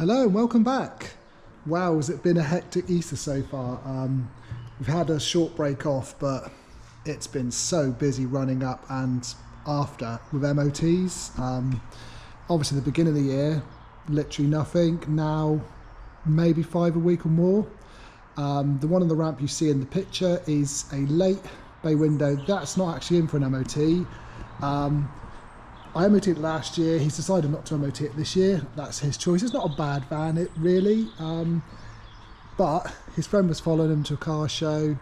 Hello and welcome back. Wow, has it been a hectic Easter so far? We've had a short break off, but it's been so busy running up and after with MOTs. Obviously the beginning of the year, literally nothing. Now, maybe 5 a week or more. The one on the ramp you see in the picture is a late bay window. That's not actually in for an MOT. I MOT'd it last year. He's decided not to MOT it this year. That's his choice. It's not a bad van, it really. But his friend was following him to a car show.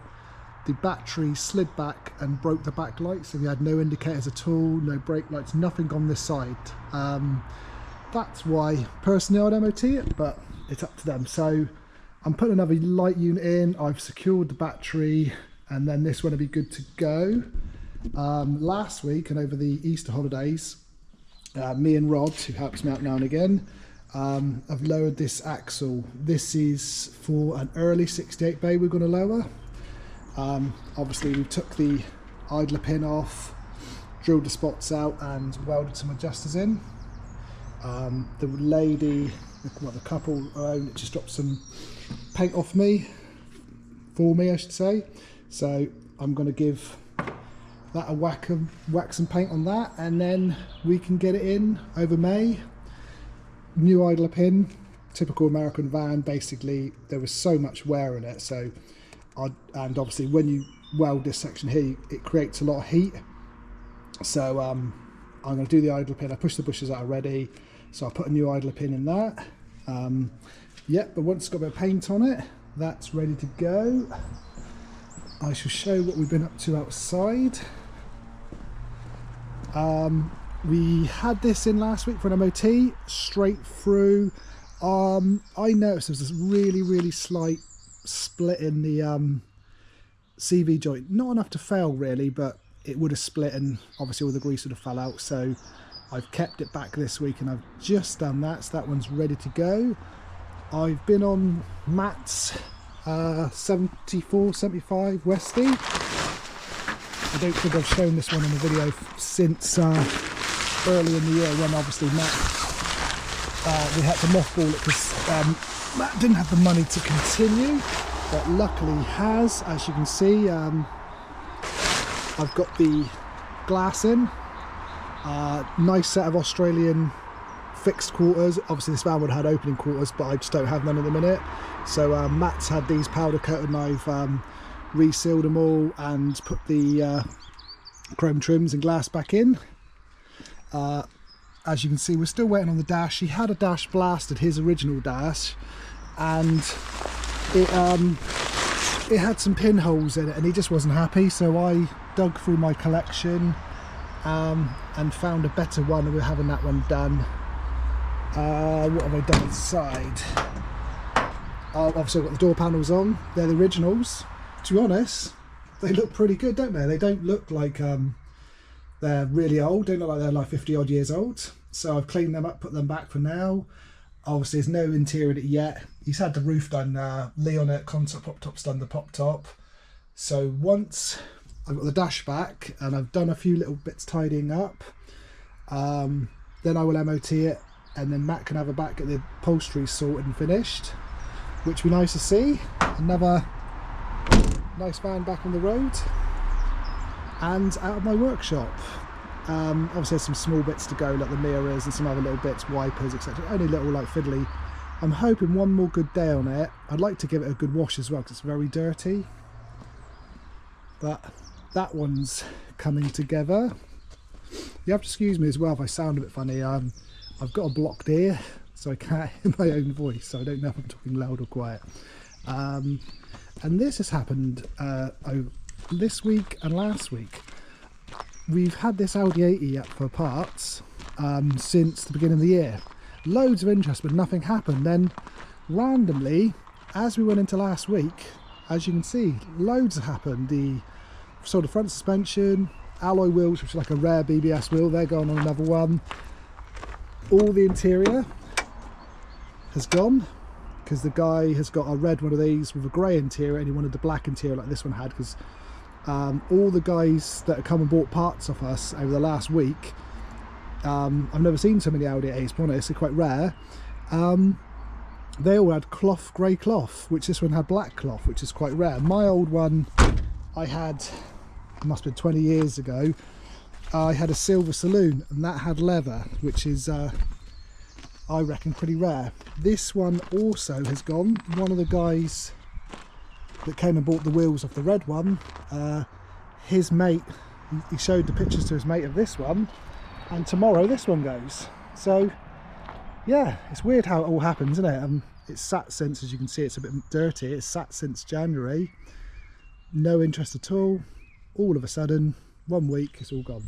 The battery slid back and broke the back light, so he had no indicators at all, no brake lights, nothing on this side. That's why personally I'd MOT it, but it's up to them. So I'm putting another light unit in. I've secured the battery, and then this one will be good to go. Last week and over the Easter holidays, me and Rod, who helps me out now and again, I've lowered this axle. This is for an early 68 bay we're going to lower. Obviously we took the idler pin off, drilled the spots out and welded some adjusters in. The lady, well, the couple own, just dropped some paint off me, for me I should say. So I'm going to give that a whack some paint on that, and then we can get it in over May. New idler pin, typical American van. Basically there was so much wear in it, so and obviously when you weld this section here it creates a lot of heat, so I'm going to do the idler pin. I pushed the bushes out already, so I'll put a new idler pin in that. But once it's got a bit of paint on it, that's ready to go. I shall show what we've been up to outside. We had this in last week for an MOT, straight through. I noticed there was this really slight split in the CV joint. Not enough to fail really, but it would have split and obviously all the grease would have fell out. So I've kept it back this week and I've just done that. So that one's ready to go. I've been on Matt's 74, 75 Westie. I don't think I've shown this one in the video since early in the year, when obviously Matt, we had to mothball it because Matt didn't have the money to continue, but luckily he has. As you can see, I've got the glass in, nice set of Australian fixed quarters. Obviously this van would have had opening quarters, but I just don't have none at the minute. So Matt's had these powder coated and I've resealed them all and put the chrome trims and glass back in. As you can see, we're still waiting on the dash. He had a dash blasted, his original dash, and it had some pinholes in it and he just wasn't happy, so I dug through my collection and found a better one, and we're having that one done. What have I done inside? Obviously I've got the door panels on. They're the originals. To be honest, they look pretty good, don't they? They don't look like they're really old. They don't look like they're like 50 odd years old. So I've cleaned them up, put them back for now. Obviously there's no interior in it yet. He's had the roof done, Leon at Concept Pop Top's done the pop top. So once I've got the dash back and I've done a few little bits tidying up, then I will MOT it, and then Matt can have a back at the upholstery sorted and finished, which would be nice to see. Another nice van back on the road and out of my workshop. Obviously there's some small bits to go, like the mirrors and some other little bits, wipers, etc. Only little like fiddly. I'm hoping one more good day on it. I'd like to give it a good wash as well because it's very dirty, but that one's coming together. You have to excuse me as well if I sound a bit funny. I've got a blocked ear, so I can't hear my own voice, so I don't know if I'm talking loud or quiet. And this has happened this week and last week. We've had this Audi 80 up for parts since the beginning of the year. Loads of interest, but nothing happened. Then randomly, as we went into last week, as you can see, loads have happened. So the front suspension, alloy wheels, which is like a rare BBS wheel, they're going on another one. All the interior has gone, because the guy has got a red one of these with a grey interior and he wanted the black interior like this one had, because all the guys that have come and bought parts off us over the last week, I've never seen so many Audi 8s, to be honest, they're quite rare. they all had cloth, grey cloth, which this one had black cloth, which is quite rare. My old one I had, must have been 20 years ago, I had a silver saloon, and that had leather, which is I reckon pretty rare. This one also has gone. One of the guys that came and bought the wheels off the red one, his mate, he showed the pictures to his mate of this one, and tomorrow this one goes. So yeah, it's weird how it all happens, isn't it? It's sat since, as you can see, it's a bit dirty. It's sat since January. No interest at all. All of a sudden, 1 week, it's all gone.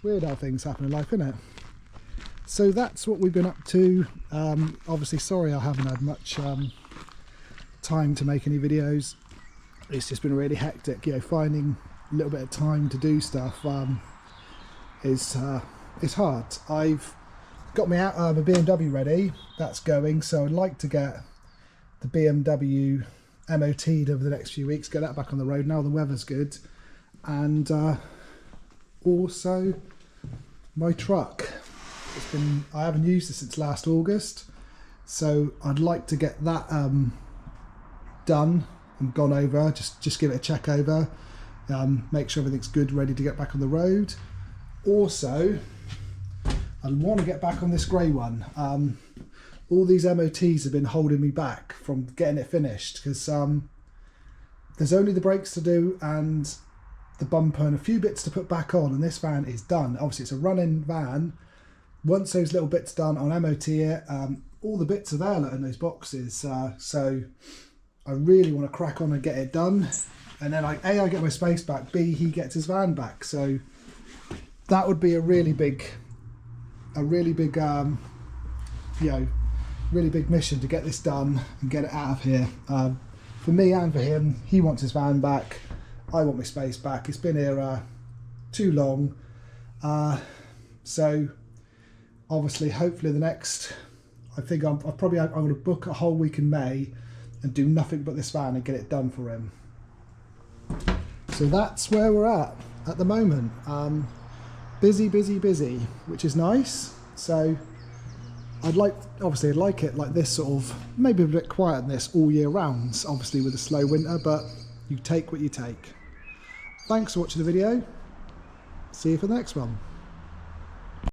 Weird how things happen in life, isn't it? So that's what we've been up to. Obviously, sorry I haven't had much time to make any videos. It's just been really hectic. You know, finding a little bit of time to do stuff is hard. I've got my BMW ready. That's going. So I'd like to get the BMW MOT'd over the next few weeks. Get that back on the road now the weather's good, and also my truck. I haven't used it since last August, so I'd like to get that done and gone over. Just give it a check over, make sure everything's good, ready to get back on the road. Also, I want to get back on this grey one. All these MOTs have been holding me back from getting it finished because there's only the brakes to do and the bumper and a few bits to put back on, and this van is done. Obviously it's a run-in van. Once those little bits done, I'll MOT it. All the bits are there in those boxes, so I really want to crack on and get it done, and then I get my space back, B, he gets his van back. So that would be a really big you know, really big mission to get this done and get it out of here, for me and for him. He wants his van back, I want my space back. It's been here too long, so obviously hopefully the next, I think I'm going to book a whole week in May and do nothing but this van and get it done for him. So that's where we're at the moment. Busy, which is nice. So I'd like it like this, sort of maybe a bit quiet than this all year round, obviously with a slow winter, but you take what you take. Thanks for watching the video. See you for the next one.